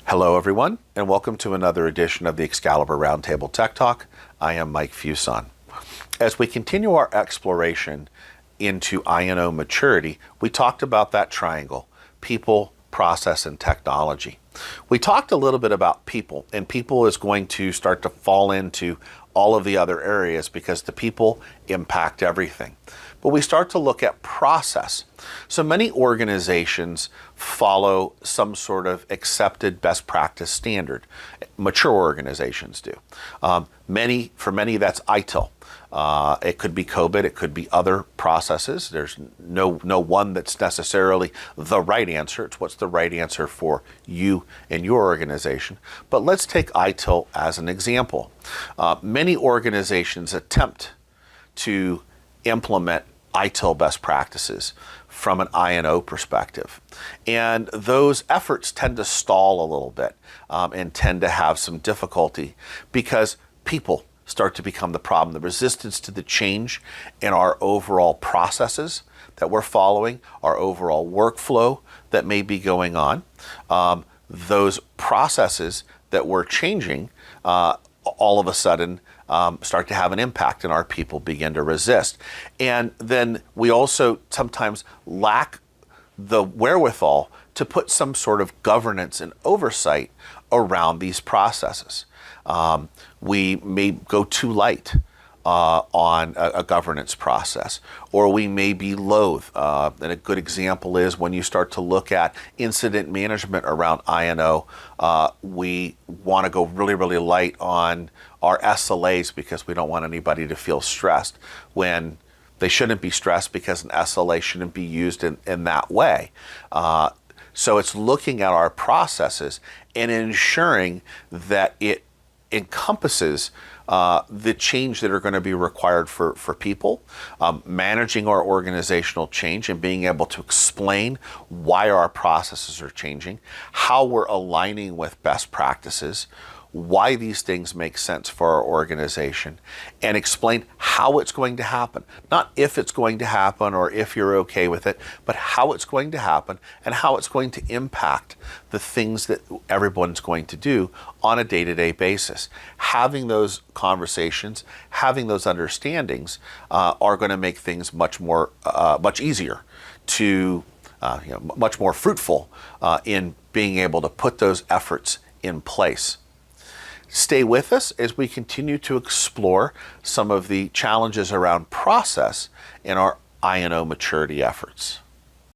Hello everyone, and welcome to another edition of the Excalibur Roundtable Tech Talk. I am Mike Fuson. As we continue our exploration into INO maturity, we talked about that triangle: people, process, and technology. We talked a little bit about people, and people is going to start to fall into all of the other areas because the people impact everything. But we start to look at process. So many organizations follow some sort of accepted best practice standard. Mature organizations do. For many, that's ITIL. It could be COBIT, it could be other processes. There's no one that's necessarily the right answer. It's what's the right answer for you and your organization. But let's take ITIL as an example. Many organizations attempt to implement ITIL best practices from an INO perspective. And those efforts tend to stall a little bit and tend to have some difficulty because people start to become the problem. The resistance to the change in our overall processes that we're following, our overall workflow that may be going on, those processes that we're changing all of a sudden start to have an impact, and our people begin to resist. And then we also sometimes lack the wherewithal to put some sort of governance and oversight around these processes. We may go too light on a governance process, or we may be loath. And a good example is when you start to look at incident management around INO, we want to go really, really light on our SLAs because we don't want anybody to feel stressed when they shouldn't be stressed, because an SLA shouldn't be used in that way. So it's looking at our processes and ensuring that it encompasses the change that are going to be required for people, managing our organizational change and being able to explain why our processes are changing, how we're aligning with best practices, why these things make sense for our organization, and explain how it's going to happen. Not if it's going to happen or if you're okay with it, but how it's going to happen and how it's going to impact the things that everyone's going to do on a day-to-day basis. Having those conversations, having those understandings are going to make things much easier to, much more fruitful in being able to put those efforts in place. Stay with us as we continue to explore some of the challenges around process in our INO maturity efforts.